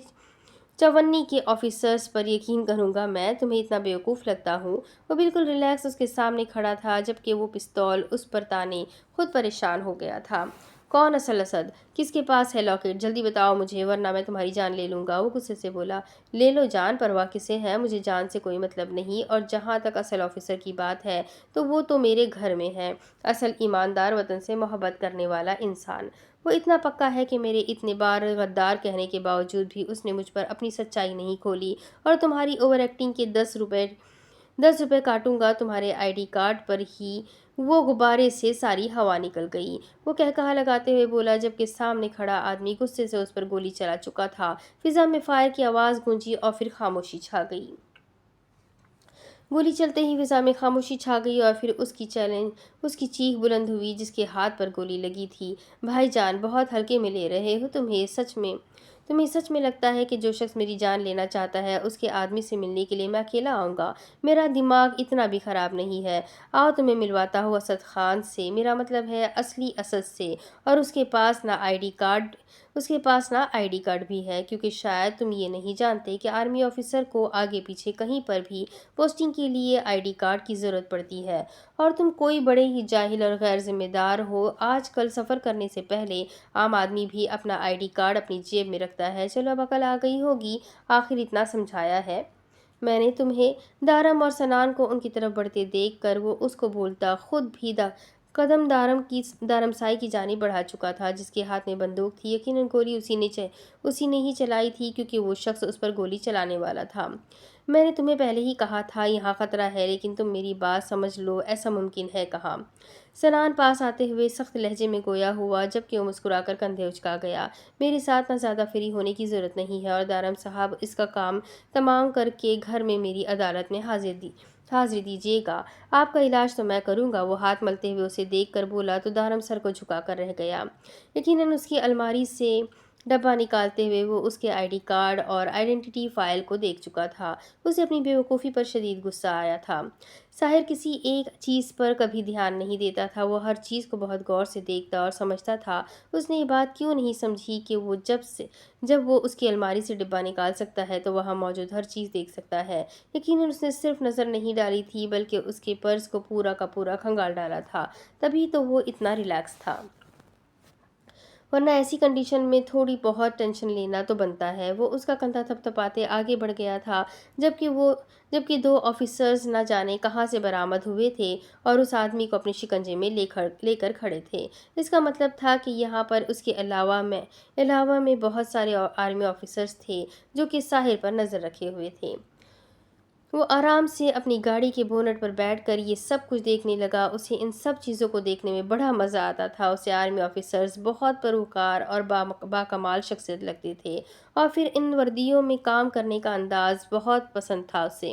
S1: چونی کے آفیسرز پر یقین کروں گا میں؟ تمہیں اتنا بیوقوف لگتا ہوں؟ وہ بالکل ریلیکس اس کے سامنے کھڑا تھا جبکہ وہ پستول اس پر تانے خود پریشان ہو گیا تھا۔ کون اصل اسد؟ کس کے پاس ہے لاکٹ؟ جلدی بتاؤ مجھے ورنہ میں تمہاری جان لے لوں گا۔ وہ غصے سے بولا، لے لو جان، پرواہ کسے ہے، مجھے جان سے کوئی مطلب نہیں، اور جہاں تک اصل آفیسر کی بات ہے تو وہ تو میرے گھر میں ہے، اصل ایماندار، وطن سے محبت کرنے والا انسان۔ وہ اتنا پکا ہے کہ میرے اتنے بار غدار کہنے کے باوجود بھی اس نے مجھ پر اپنی سچائی نہیں کھولی، اور تمہاری اوور ایکٹنگ کے 10 روپے کاٹوں گا تمہارے آئی ڈی کارڈ پر ہی۔ وہ غبارے سے ساری ہوا نکل گئی۔ وہ کہا لگاتے ہوئے بولا جبکہ سامنے کھڑا آدمی غصے سے اس پر گولی چلا چکا تھا۔ فضا میں فائر کی آواز گونجی اور پھر خاموشی چھا گئی۔ گولی چلتے ہی فضا میں خاموشی چھا گئی اور پھر اس کی چیخ بلند ہوئی جس کے ہاتھ پر گولی لگی تھی، بھائی جان بہت ہلکے میں لے رہے ہو، تمہیں سچ میں لگتا ہے کہ جو شخص میری جان لینا چاہتا ہے اس کے آدمی سے ملنے کے لیے میں اکیلا آؤں گا؟ میرا دماغ اتنا بھی خراب نہیں ہے۔ آؤ تمہیں ملواتا ہوں اسد خان سے، میرا مطلب ہے اصلی اسد سے، اور اس کے پاس نہ آئی ڈی کارڈ بھی ہے، کیونکہ شاید تم یہ نہیں جانتے کہ آرمی آفیسر کو آگے پیچھے کہیں پر بھی پوسٹنگ کے لیے آئی ڈی کارڈ کی ضرورت پڑتی ہے، اور تم کوئی بڑے ہی جاہل اور غیر ذمہ دار ہو۔ آج کل سفر کرنے سے پہلے عام آدمی بھی اپنا آئی ڈی کارڈ اپنی جیب میں رکھتا ہے۔ چلو اب عقل آ گئی ہوگی، آخر اتنا سمجھایا ہے میں نے تمہیں۔ دارم اور سنان کو ان کی طرف بڑھتے دیکھ کر وہ اس کو بولتا خود بھی قدم دارم سائی کی جانب بڑھا چکا تھا جس کے ہاتھ میں بندوق تھی۔ یقیناً گولی اسی نے ہی چلائی تھی کیونکہ وہ شخص اس پر گولی چلانے والا تھا۔ میں نے تمہیں پہلے ہی کہا تھا یہاں خطرہ ہے، لیکن تم میری بات سمجھ لو، ایسا ممکن ہے کہاں؟ سنان پاس آتے ہوئے سخت لہجے میں گویا ہوا جبکہ وہ مسکرا کر کندھے اچکا گیا، میرے ساتھ نہ زیادہ فری ہونے کی ضرورت نہیں ہے، اور دارم صاحب اس کا کام تمام کر کے گھر میں میری عدالت میں حاضری دیجیے گا، آپ کا علاج تو میں کروں گا۔ وہ ہاتھ ملتے ہوئے اسے دیکھ کر بولا تو دارم سر کو جھکا کر رہ گیا۔ یقیناً اس کی الماری سے ڈبہ نکالتے ہوئے وہ اس کے آئی ڈی کارڈ اور آئیڈینٹی فائل کو دیکھ چکا تھا۔ اسے اپنی بیوقوفی پر شدید غصہ آیا تھا۔ ساحر کسی ایک چیز پر کبھی دھیان نہیں دیتا تھا، وہ ہر چیز کو بہت غور سے دیکھتا اور سمجھتا تھا۔ اس نے یہ بات کیوں نہیں سمجھی کہ جب وہ اس کی الماری سے ڈبہ نکال سکتا ہے تو وہاں موجود ہر چیز دیکھ سکتا ہے۔ یقیناً اس نے صرف نظر نہیں ڈالی تھی بلکہ اس کے پرس کو پورا کا پورا کھنگال ڈالا تھا، تبھی تو وہ اتنا ریلیکس تھا، ورنہ ایسی کنڈیشن میں تھوڑی بہت ٹینشن لینا تو بنتا ہے۔ وہ اس کا کندھا تھپ تھپاتے آگے بڑھ گیا تھا جبکہ 2 آفیسرز نہ جانے کہاں سے برآمد ہوئے تھے اور اس آدمی کو اپنے شکنجے میں لے کر کھڑے تھے۔ اس کا مطلب تھا کہ یہاں پر اس کے علاوہ میں بہت سارے آرمی آفیسرز تھے جو کہ ساحر پر نظر رکھے ہوئے تھے۔ وہ آرام سے اپنی گاڑی کے بونٹ پر بیٹھ کر یہ سب کچھ دیکھنے لگا۔ اسے ان سب چیزوں کو دیکھنے میں بڑا مزہ آتا تھا۔ اسے آرمی آفیسرز بہت پروکار اور باکمال شخصیت لگتے تھے، اور پھر ان وردیوں میں کام کرنے کا انداز بہت پسند تھا اسے،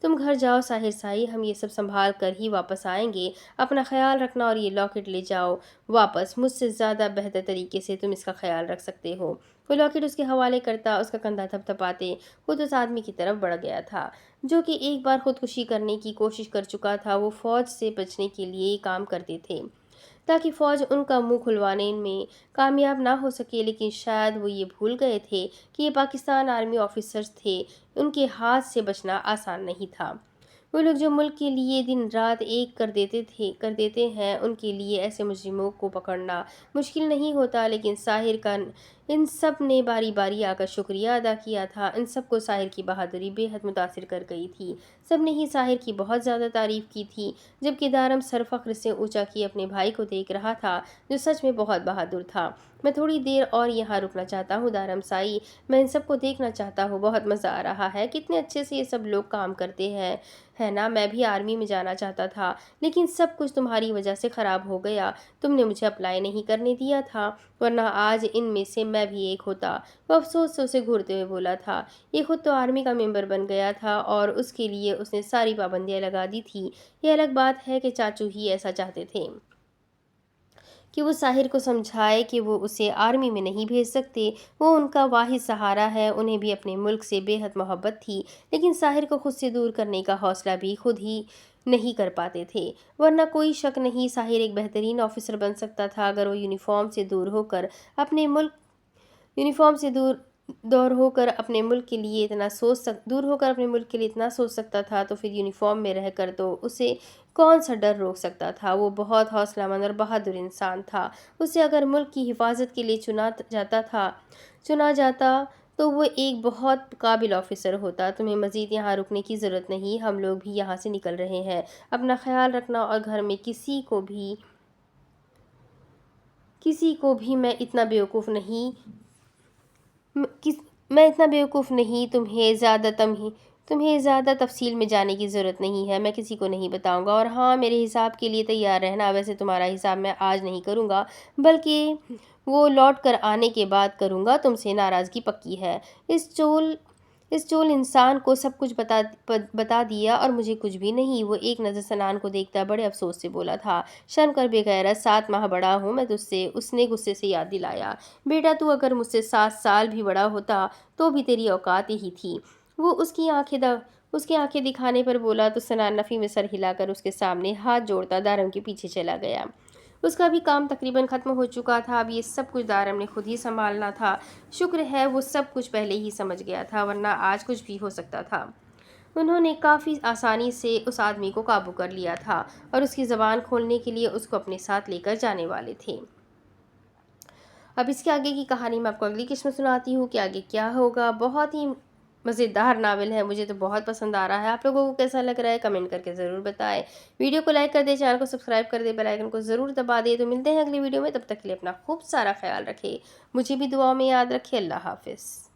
S1: تم گھر جاؤ ساحر سائی، ہم یہ سب سنبھال کر ہی واپس آئیں گے۔ اپنا خیال رکھنا اور یہ لاکٹ لے جاؤ واپس، مجھ سے زیادہ بہتر طریقے سے تم اس کا خیال رکھ سکتے ہو۔ وہ لاکٹ اس کے حوالے کرتا، اس کا کندھا تھپتھپاتے خود اس آدمی کی طرف بڑھ گیا تھا جو کہ ایک بار خودکشی کرنے کی کوشش کر چکا تھا۔ وہ فوج سے بچنے کے لیے کام کرتے تھے تاکہ فوج ان کا منہ کھلوانے میں کامیاب نہ ہو سکے، لیکن شاید وہ یہ بھول گئے تھے کہ یہ پاکستان آرمی آفیسرز تھے، ان کے ہاتھ سے بچنا آسان نہیں تھا۔ وہ لوگ جو ملک کے لیے دن رات ایک کر دیتے ہیں، ان کے لیے ایسے مجرموں کو پکڑنا مشکل نہیں ہوتا، لیکن ساحر کا ان سب نے باری باری آ کر شکریہ ادا کیا تھا۔ ان سب کو ساحر کی بہادری بے حد متاثر کر گئی تھی۔ سب نے ہی ساحر کی بہت زیادہ تعریف کی تھی، جبکہ دارم سر فخر سے اونچا کیے اپنے بھائی کو دیکھ رہا تھا جو سچ میں بہت بہادر تھا۔ میں تھوڑی دیر اور یہاں رکنا چاہتا ہوں دارم سائی، میں ان سب کو دیکھنا چاہتا ہوں، بہت مزہ آ رہا ہے، کتنے اچھے سے یہ سب لوگ کام کرتے ہیں، ہے نا؟ میں بھی آرمی میں جانا چاہتا تھا لیکن سب کچھ تمہاری وجہ سے خراب ہو گیا، تم نے مجھے اپلائی نہیں کرنے دیا تھا، ورنہ آج ان میں سے میں بھی ایک ہوتا۔ وہ افسوس سے اسے گھورتے ہوئے بولا تھا۔ یہ خود تو آرمی کا ممبر بن گیا تھا اور اس کے لیے اس نے ساری پابندیاں لگا دی تھی۔ یہ الگ بات ہے کہ چاچو ہی ایسا چاہتے تھے کہ وہ ساحر کو سمجھائے کہ وہ اسے آرمی میں نہیں بھیج سکتے، وہ ان کا واحد سہارا ہے۔ انہیں بھی اپنے ملک سے بے حد محبت تھی، لیکن ساحر کو خود سے دور کرنے کا حوصلہ بھی خود ہی نہیں کر پاتے تھے، ورنہ کوئی شک نہیں ساحر ایک بہترین آفیسر بن سکتا تھا اگر وہ یونیفارم سے دور ہو کر اپنے ملک کے لیے اتنا سوچ سکتا تھا، تو پھر یونیفارم میں رہ کر تو اسے کون سا ڈر روک سکتا تھا؟ وہ بہت حوصلہ مند اور بہادر انسان تھا۔ اسے اگر ملک کی حفاظت کے لیے چنا جاتا تو وہ ایک بہت قابل آفیسر ہوتا۔ تمہیں مزید یہاں رکنے کی ضرورت نہیں، ہم لوگ بھی یہاں سے نکل رہے ہیں۔ اپنا خیال رکھنا اور گھر میں کسی کو بھی میں اتنا بیوقوف نہیں، تمہیں زیادہ تفصیل میں جانے کی ضرورت نہیں ہے، میں کسی کو نہیں بتاؤں گا، اور ہاں میرے حساب کے لیے تیار رہنا، ویسے تمہارا حساب میں آج نہیں کروں گا بلکہ وہ لوٹ کر آنے کے بعد کروں گا، تم سے ناراضگی پکی ہے۔ اس چول انسان کو سب کچھ بتا دیا اور مجھے کچھ بھی نہیں۔ وہ ایک نظر سنان کو دیکھتا بڑے افسوس سے بولا تھا، شرم کر بے غیرت، 7 ماہ بڑا ہوں میں تجھ سے، اس نے غصے سے یاد دلایا۔ بیٹا تو اگر مجھ سے 7 سال بھی بڑا ہوتا تو بھی تیری اوقات یہی تھی۔ وہ اس کی آنکھیں دکھانے پر بولا تو سنان نفی میں سر ہلا کر اس کے سامنے ہاتھ جوڑتا دارم کے پیچھے چلا گیا۔ اس کا بھی کام تقریباً ختم ہو چکا تھا، اب یہ سب کچھ دارم نے خود ہی سنبھالنا تھا۔ شکر ہے وہ سب کچھ پہلے ہی سمجھ گیا تھا، ورنہ آج کچھ بھی ہو سکتا تھا۔ انہوں نے کافی آسانی سے اس آدمی کو قابو کر لیا تھا اور اس کی زبان کھولنے کے لیے اس کو اپنے ساتھ لے کر جانے والے تھے۔ اب اس کے آگے کی کہانی میں آپ کو اگلی قسط میں سناتی ہوں کہ آگے کیا ہوگا۔ بہت ہی مزیدار ناول ہے، مجھے تو بہت پسند آ رہا ہے۔ آپ لوگوں کو کیسا لگ رہا ہے کمنٹ کر کے ضرور بتائیں۔ ویڈیو کو لائک کر دیں، چینل کو سبسکرائب کر دیں، بیل آئیکن کو ضرور دبا دیں۔ تو ملتے ہیں اگلی ویڈیو میں، تب تک کے لیے اپنا خوب سارا خیال رکھیں، مجھے بھی دعاؤں میں یاد رکھیں۔ اللہ حافظ۔